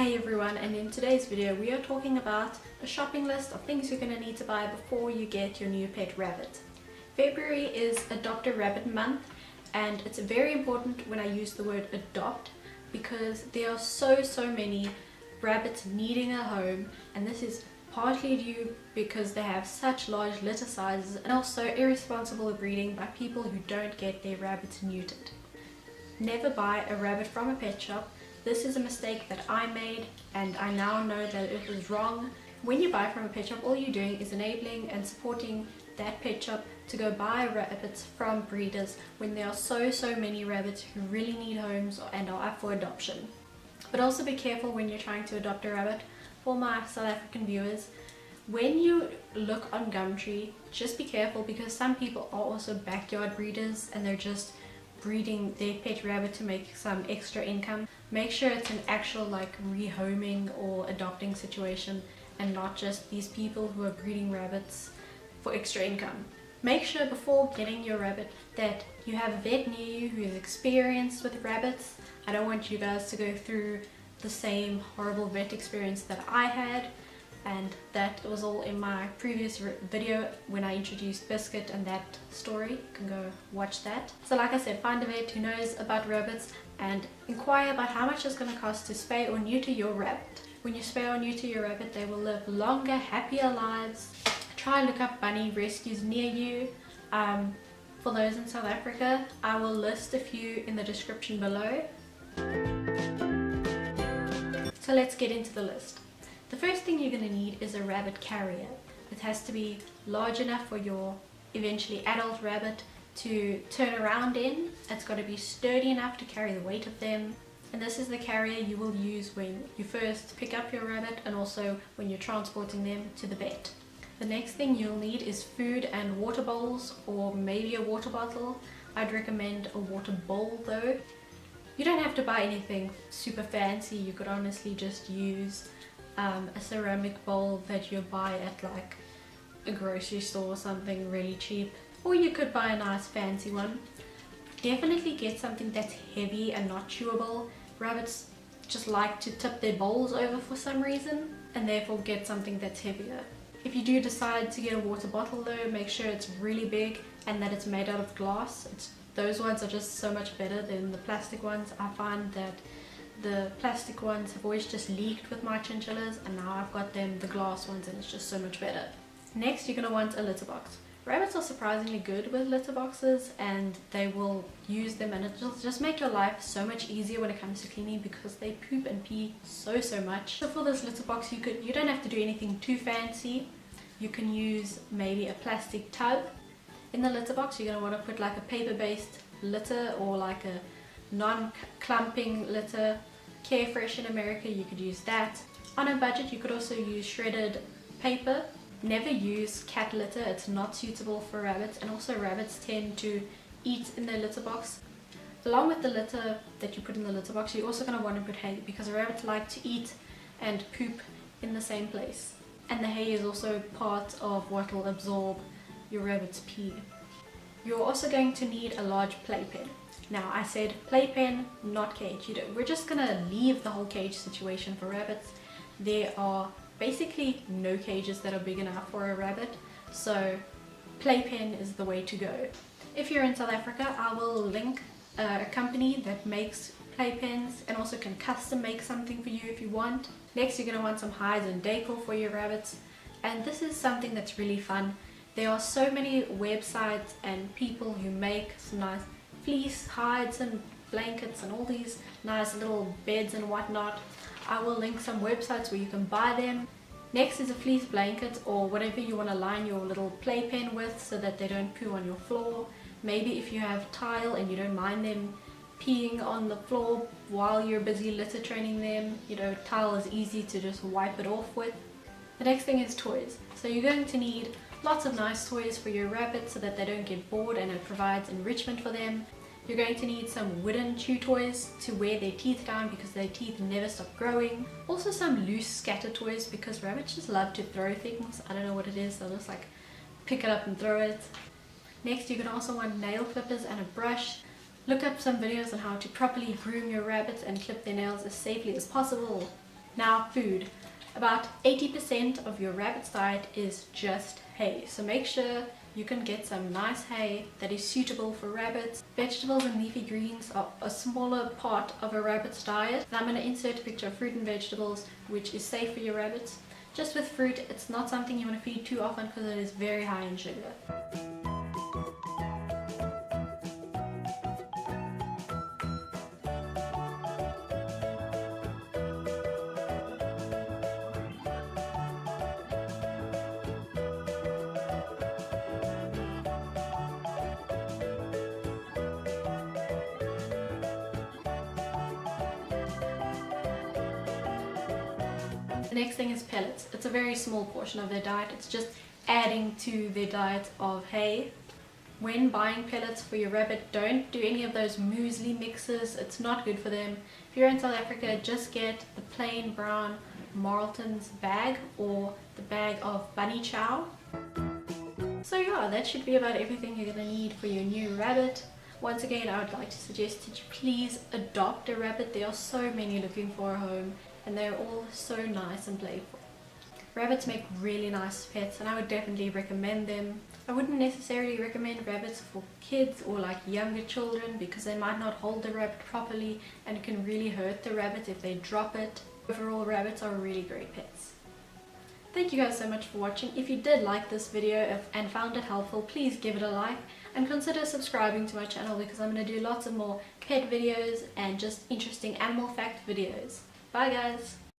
Hey everyone, and in today's video we are talking about a shopping list of things you're going to need to buy before you get your new pet rabbit. February is Adopt a Rabbit month, and it's very important when I use the word adopt because there are so many rabbits needing a home, and this is partly due because they have such large litter sizes and also irresponsible breeding by people who don't get their rabbits neutered. Never buy a rabbit from a pet shop. This is a mistake that I made and I now know that it was wrong. When you buy from a pet shop, all you're doing is enabling and supporting that pet shop to go buy rabbits from breeders when there are so many rabbits who really need homes and are up for adoption. But also be careful when you're trying to adopt a rabbit. For my South African viewers, when you look on Gumtree, just be careful because some people are also backyard breeders and they're just breeding their pet rabbit to make some extra income. Make sure it's an actual rehoming or adopting situation and not just these people who are breeding rabbits for extra income. Make sure before getting your rabbit that you have a vet near you who is experienced with rabbits. I don't want you guys to go through the same horrible vet experience that I had, and that was all in my previous video when I introduced Biscuit and that story. You can go watch that. So like I said, find a vet who knows about rabbits and inquire about how much it's going to cost to spay or neuter your rabbit. When you spay or neuter your rabbit, they will live longer, happier lives. Try and look up bunny rescues near you. For those in South Africa, I will list a few in the description below. So let's get into the list. The first thing you're going to need is a rabbit carrier. It has to be large enough for your eventually adult rabbit to turn around in. It's got to be sturdy enough to carry the weight of them. And this is the carrier you will use when you first pick up your rabbit and also when you're transporting them to the vet. The next thing you'll need is food and water bowls, or maybe a water bottle. I'd recommend a water bowl though. You don't have to buy anything super fancy. You could honestly just use a ceramic bowl that you buy at like a grocery store or something really cheap, or you could buy a nice fancy one. Definitely get something that's heavy and not chewable. Rabbits just like to tip their bowls over for some reason, and therefore get something that's heavier. If you do decide to get a water bottle though, make sure it's really big and that it's made out of glass. Those ones are just so much better than the plastic ones. I find that the plastic ones have always just leaked with my chinchillas, and now I've got them the glass ones and it's just so much better. Next, you're going to want a litter box. Rabbits are surprisingly good with litter boxes and they will use them, and it'll just make your life so much easier when it comes to cleaning because they poop and pee so much. So for this litter box, you don't have to do anything too fancy. You can use maybe a plastic tub. In the litter box, you're going to want to put like a paper-based litter or like a non-clumping litter. Carefresh in America, you could use that. On a budget, you could also use shredded paper. Never use cat litter, it's not suitable for rabbits, and also rabbits tend to eat in their litter box. Along with the litter that you put in the litter box, you're also going to want to put hay because rabbits like to eat and poop in the same place. And the hay is also part of what will absorb your rabbit's pee. You're also going to need a large playpen. Now I said playpen, not cage. We're just going to leave the whole cage situation for rabbits. There are basically no cages that are big enough for a rabbit, so playpen is the way to go. If you're in South Africa, I will link a company that makes playpens and also can custom make something for you if you want. Next, you're going to want some hides and decor for your rabbits, and this is something that's really fun. There are so many websites and people who make some nice fleece hides and blankets and all these nice little beds and whatnot. I will link some websites where you can buy them. Next is a fleece blanket or whatever you want to line your little playpen with so that they don't poo on your floor. Maybe if you have tile and you don't mind them peeing on the floor while you're busy litter training them, tile is easy to just wipe it off with. The next thing is toys. So you're going to need lots of nice toys for your rabbits so that they don't get bored and it provides enrichment for them. You're going to need some wooden chew toys to wear their teeth down because their teeth never stop growing. Also some loose scatter toys because rabbits just love to throw things. I don't know what it is, they'll just pick it up and throw it. Next, you're going to also want nail clippers and a brush. Look up some videos on how to properly groom your rabbits and clip their nails as safely as possible. Now, food. About 80% of your rabbit's diet is just hay, so make sure you can get some nice hay that is suitable for rabbits. Vegetables and leafy greens are a smaller part of a rabbit's diet. And I'm going to insert a picture of fruit and vegetables, which is safe for your rabbits. Just with fruit, it's not something you want to feed too often because it is very high in sugar. The next thing is pellets. It's a very small portion of their diet. It's just adding to their diet of hay. When buying pellets for your rabbit, don't do any of those muesli mixes. It's not good for them. If you're in South Africa, just get the plain brown Marlton's bag or the bag of bunny chow. So yeah, that should be about everything you're going to need for your new rabbit. Once again, I would like to suggest that you please adopt a rabbit. There are so many looking for a home, and they're all so nice and playful. Rabbits make really nice pets, and I would definitely recommend them. I wouldn't necessarily recommend rabbits for kids or like younger children because they might not hold the rabbit properly and it can really hurt the rabbit if they drop it. Overall, rabbits are really great pets. Thank you guys so much for watching. If you did like this video and found it helpful, please give it a like and consider subscribing to my channel because I'm going to do lots of more pet videos and just interesting animal fact videos. Bye guys!